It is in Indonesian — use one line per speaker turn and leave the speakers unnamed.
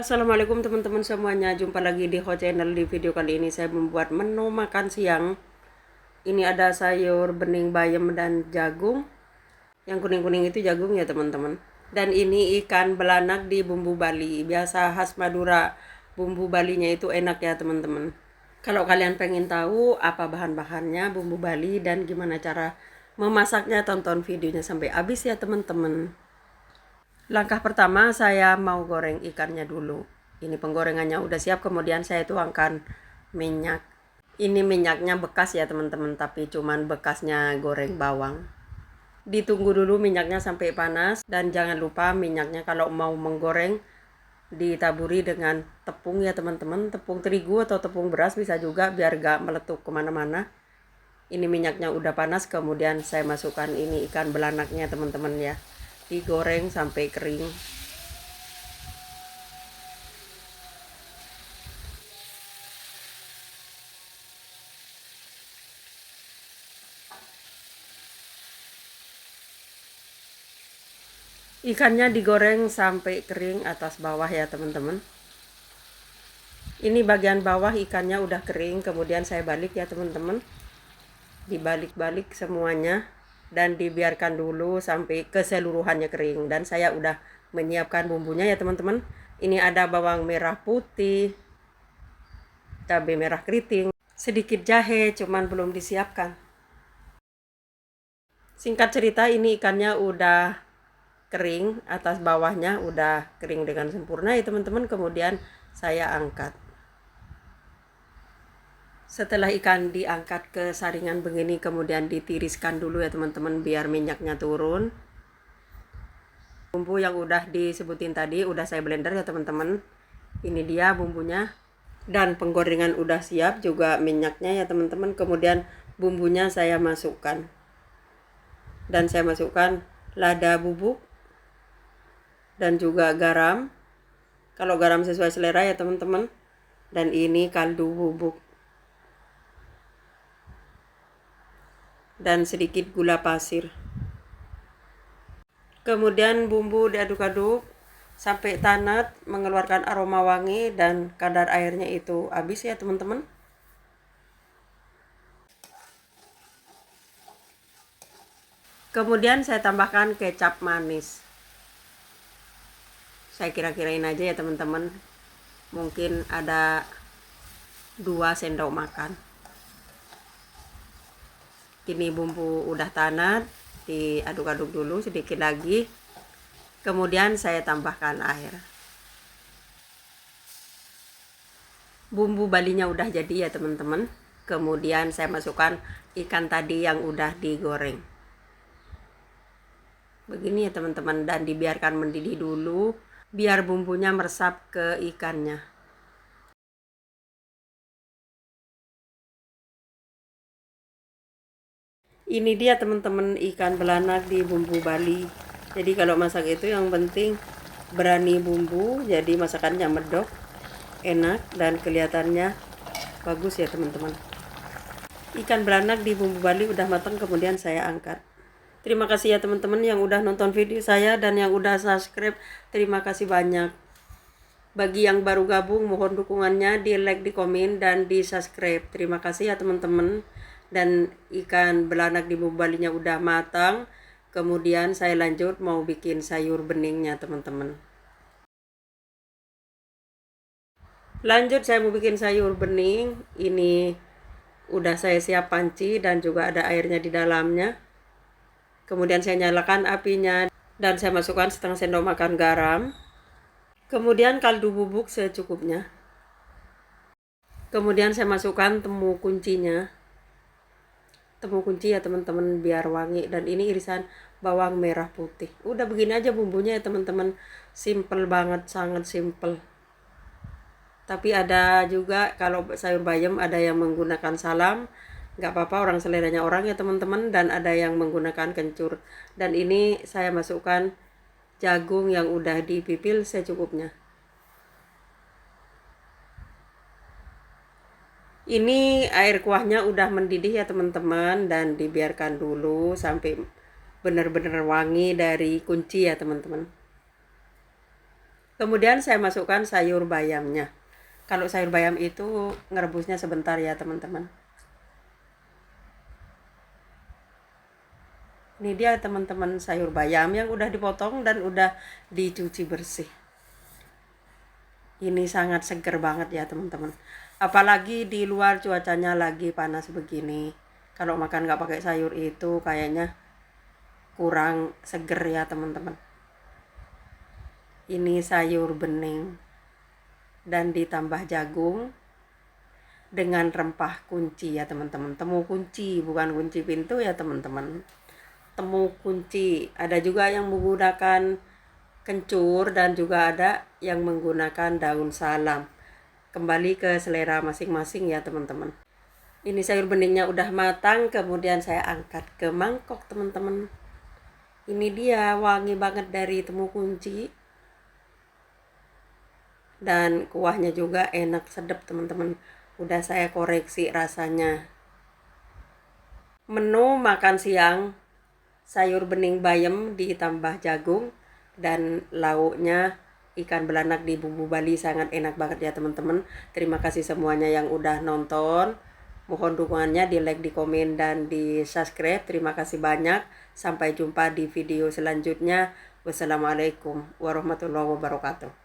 Assalamualaikum teman-teman semuanya, jumpa lagi di Ho Channel. Di video kali ini saya membuat menu makan siang. Ini ada sayur bening bayam dan jagung. Yang kuning-kuning itu jagung ya teman-teman. Dan ini ikan belanak di bumbu Bali. Biasa khas Madura, bumbu Balinya itu enak ya teman-teman. Kalau kalian pengen tahu apa bahan-bahannya bumbu Bali dan gimana cara memasaknya, tonton videonya sampai habis ya teman-teman. Langkah pertama saya mau goreng ikannya dulu. Ini penggorengannya udah siap, kemudian saya tuangkan minyak. Ini minyaknya bekas ya teman-teman, tapi cuman bekasnya goreng bawang. Ditunggu dulu minyaknya sampai panas, dan jangan lupa minyaknya kalau mau menggoreng ditaburi dengan tepung ya teman-teman. Tepung terigu atau tepung beras bisa juga, biar gak meletup kemana-mana. Ini minyaknya udah panas, kemudian saya masukkan ini ikan belanaknya teman-teman ya. Digoreng sampai kering. Ikannya digoreng sampai kering atas bawah ya teman-teman. Ini bagian bawah ikannya udah kering, kemudian saya balik ya teman-teman. Dibalik-balik semuanya dan dibiarkan dulu sampai keseluruhannya kering. Dan saya udah menyiapkan bumbunya ya teman-teman. Ini ada bawang merah putih, cabai merah keriting, sedikit jahe, cuman belum disiapkan. Singkat cerita, ini ikannya udah kering, atas bawahnya udah kering dengan sempurna ya teman-teman. Kemudian saya angkat. Setelah ikan diangkat ke saringan begini, kemudian ditiriskan dulu ya teman-teman biar minyaknya turun. Bumbu yang udah disebutin tadi udah saya blender ya teman-teman. Ini dia bumbunya. Dan penggorengan udah siap juga minyaknya ya teman-teman. Kemudian bumbunya saya masukkan. Dan saya masukkan lada bubuk dan juga garam. Kalau garam sesuai selera ya teman-teman. Dan ini kaldu bubuk. Dan sedikit gula pasir. Kemudian bumbu diaduk-aduk sampai tanak, mengeluarkan aroma wangi, dan kadar airnya itu habis ya teman-teman. Kemudian saya tambahkan kecap manis. Saya kira-kirain aja ya teman-teman. Mungkin ada 2 sendok makan. Ini bumbu udah tanak, diaduk-aduk dulu sedikit lagi. Kemudian saya tambahkan air. Bumbu Balinya udah jadi ya teman-teman. Kemudian saya masukkan ikan tadi yang udah digoreng. Begini ya teman-teman, dan dibiarkan mendidih dulu biar bumbunya meresap ke ikannya. Ini dia teman-teman ikan belanak di bumbu Bali. Jadi kalau masak itu yang penting berani bumbu, jadi masakannya medok, enak, dan kelihatannya bagus ya teman-teman. Ikan belanak di bumbu Bali udah matang, kemudian saya angkat. Terima kasih ya teman-teman yang udah nonton video saya dan yang udah subscribe. Terima kasih banyak. Bagi yang baru gabung, mohon dukungannya di like, di komen, dan di subscribe. Terima kasih ya teman-teman. Dan ikan belanak di bumbu Balinya udah matang. Kemudian saya lanjut mau bikin sayur beningnya teman-teman. Lanjut saya mau bikin sayur bening. Ini udah saya siap panci dan juga ada airnya di dalamnya. Kemudian saya nyalakan apinya dan saya masukkan setengah sendok makan garam. Kemudian kaldu bubuk secukupnya. Kemudian saya masukkan temu kuncinya. Temu kunci ya teman-teman biar wangi, dan ini irisan bawang merah putih. Udah begini aja bumbunya ya teman-teman. Simple banget, sangat simple. Tapi ada juga kalau sayur bayam ada yang menggunakan salam. Nggak apa-apa, orang seleranya orang ya teman-teman. Dan ada yang menggunakan kencur. Dan ini saya masukkan jagung yang udah dipipil secukupnya. Ini air kuahnya udah mendidih ya teman-teman, dan dibiarkan dulu sampai benar-benar wangi dari kunci ya teman-teman. Kemudian saya masukkan sayur bayamnya. Kalau sayur bayam itu ngerebusnya sebentar ya teman-teman. Ini dia teman-teman sayur bayam yang udah dipotong dan udah dicuci bersih. Ini sangat seger banget ya teman-teman. Apalagi di luar cuacanya lagi panas begini. Kalau makan nggak pakai sayur itu kayaknya kurang seger ya teman-teman. Ini sayur bening dan ditambah jagung dengan rempah kunci ya teman-teman. Temu kunci, bukan kunci pintu ya teman-teman. Temu kunci. Ada juga yang menggunakan kencur dan juga ada yang menggunakan daun salam. Kembali ke selera masing-masing ya teman-teman. Ini sayur beningnya udah matang, kemudian saya angkat ke mangkok teman-teman. Ini dia wangi banget dari temu kunci. Dan kuahnya juga enak sedap teman-teman. Udah saya koreksi rasanya. Menu makan siang sayur bening bayam ditambah jagung dan lauknya ikan belanak di bumbu Bali, sangat enak banget ya teman-teman. Terima kasih semuanya yang udah nonton. Mohon dukungannya di like, di komen, dan di subscribe. Terima kasih banyak. Sampai jumpa di video selanjutnya. Wassalamualaikum warahmatullahi wabarakatuh.